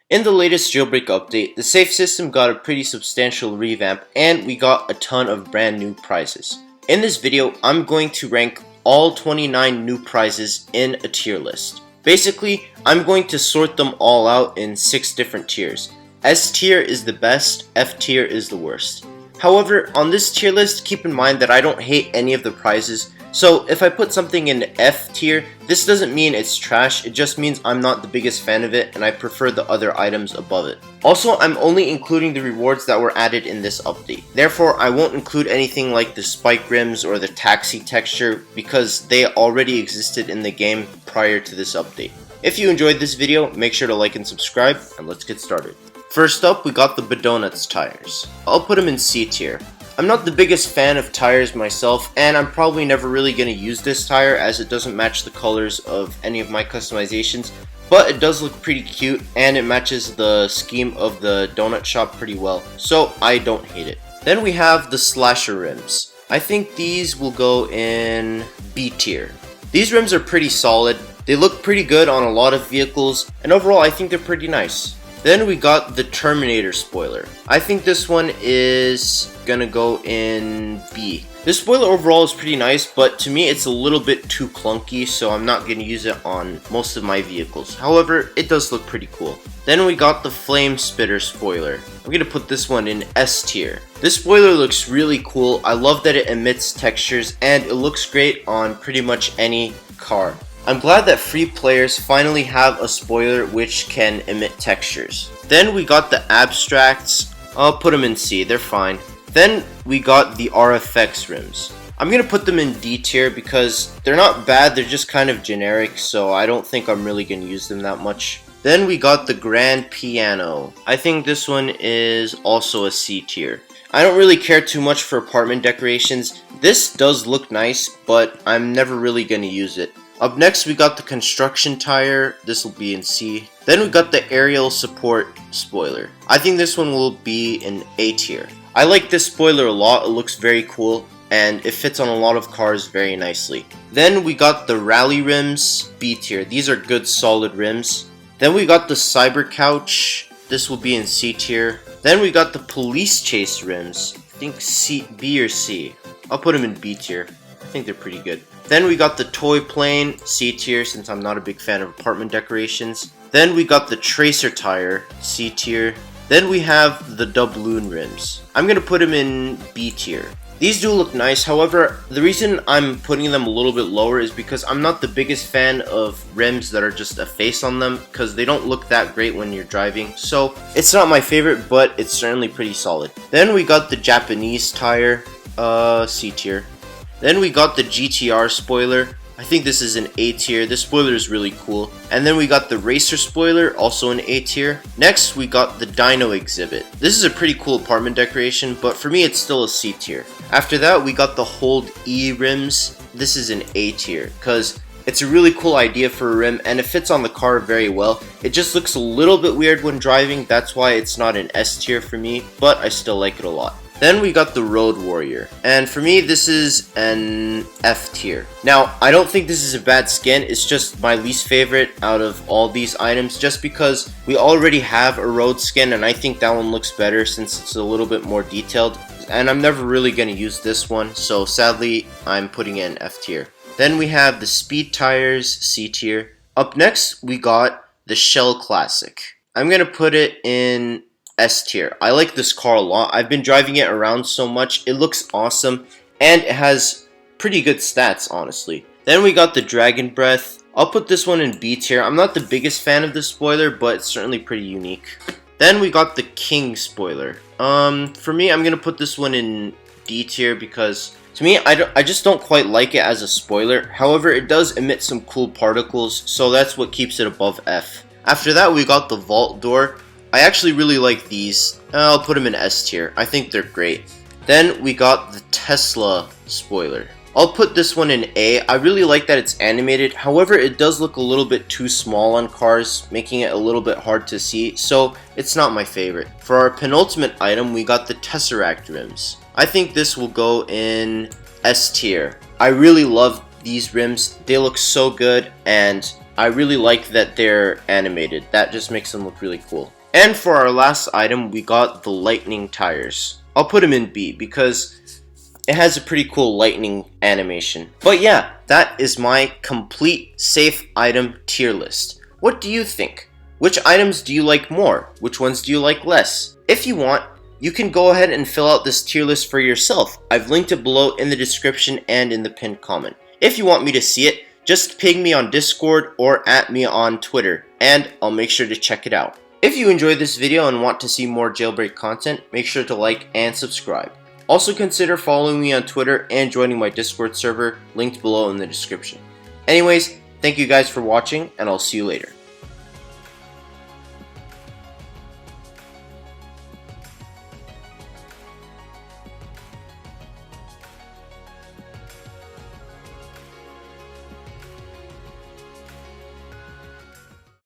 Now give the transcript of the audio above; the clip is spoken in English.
In the latest Jailbreak update, the safe system got a pretty substantial revamp and we got a ton of brand new prizes. In this video, I'm going to rank all 29 new prizes in a tier list. Basically, I'm going to sort them all out in 6 different tiers. S tier is the best, F tier is the worst. However, on this tier list, keep in mind that I don't hate any of the prizes. So if I put something in F tier, this doesn't mean it's trash, it just means I'm not the biggest fan of it and I prefer the other items above it. Also, I'm only including the rewards that were added in this update. Therefore, I won't include anything like the spike rims or the taxi texture because they already existed in the game prior to this update. If you enjoyed this video, make sure to like and subscribe, and let's get started. First up, we got the Badcc tires. I'll put them in C tier. I'm not the biggest fan of tires myself, and I'm probably never really going to use this tire as it doesn't match the colors of any of my customizations, but it does look pretty cute and it matches the scheme of the donut shop pretty well, so I don't hate it. Then we have the slasher rims. I think these will go in B tier. These rims are pretty solid, they look pretty good on a lot of vehicles, and overall I think they're pretty nice. Then we got the Terminator spoiler. I think this one is gonna go in B. This spoiler overall is pretty nice, but to me it's a little bit too clunky, so I'm not gonna use it on most of my vehicles. However, it does look pretty cool. Then we got the Flame Spitter spoiler. I'm gonna put this one in S tier. This spoiler looks really cool. I love that it emits textures and it looks great on pretty much any car. I'm glad that free players finally have a spoiler which can emit textures. Then we got the abstracts. I'll put them in C, they're fine. Then we got the RFX rims. I'm gonna put them in D tier because they're not bad, they're just kind of generic, so I don't think I'm really gonna use them that much. Then we got the Grand Piano. I think this one is also a C tier. I don't really care too much for apartment decorations. This does look nice, but I'm never really gonna use it. Up next, we got the construction tire. This will be in C. Then we got the aerial support spoiler. I think this one will be in A tier. I like this spoiler a lot. It looks very cool and it fits on a lot of cars very nicely. Then we got the rally rims, B tier. These are good solid rims. Then we got the cyber couch. This will be in C tier. Then we got the police chase rims. I think B or C. I'll put them in B tier. I think they're pretty good. Then we got the toy plane, C tier, since I'm not a big fan of apartment decorations. Then we got the tracer tire, C tier. Then we have the doubloon rims. I'm gonna put them in B tier. These do look nice, however, the reason I'm putting them a little bit lower is because I'm not the biggest fan of rims that are just a face on them, because they don't look that great when you're driving. So, it's not my favorite, but it's certainly pretty solid. Then we got the Japanese tire, C tier. Then we got the GTR spoiler. I think this is an A tier. This spoiler is really cool. And then we got the racer spoiler, also an A tier. Next, we got the Dino exhibit. This is a pretty cool apartment decoration, but for me, it's still a C tier. After that, we got the Hold E rims. This is an A tier, because it's a really cool idea for a rim, and it fits on the car very well. It just looks a little bit weird when driving. That's why it's not an S tier for me, but I still like it a lot. Then we got the Road Warrior, and for me this is an F tier. Now, I don't think this is a bad skin, it's just my least favorite out of all these items just because we already have a road skin and I think that one looks better since it's a little bit more detailed, and I'm never really going to use this one, so sadly I'm putting it in F tier. Then we have the Speed Tires, C tier. Up next we got the Shell Classic. I'm going to put it in S tier. I like this car a lot. I've been driving it around so much. It looks awesome and it has pretty good stats, honestly. Then we got the DRAGONBREATH. I'll put this one in B tier. I'm not the biggest fan of this spoiler, but it's certainly pretty unique. Then we got the King spoiler. For me, I'm gonna put this one in D tier because to me, I just don't quite like it as a spoiler. However, it does emit some cool particles, so that's what keeps it above F. After that, we got the vault door. I actually really like these. I'll put them in S tier. I think they're great. Then we got the Tesla spoiler. I'll put this one in A. I really like that it's animated. However, it does look a little bit too small on cars, making it a little bit hard to see, so it's not my favorite. For our penultimate item, we got the Tesseract rims. I think this will go in S tier. I really love these rims. They look so good, and I really like that they're animated. That just makes them look really cool. And for our last item, we got the lightning tires. I'll put them in B because it has a pretty cool lightning animation. But yeah, that is my complete safe item tier list. What do you think? Which items do you like more? Which ones do you like less? If you want, you can go ahead and fill out this tier list for yourself. I've linked it below in the description and in the pinned comment. If you want me to see it, just ping me on Discord or at me on Twitter, and I'll make sure to check it out. If you enjoyed this video and want to see more Jailbreak content, make sure to like and subscribe. Also consider following me on Twitter and joining my Discord server, linked below in the description. Anyways, thank you guys for watching, and I'll see you later.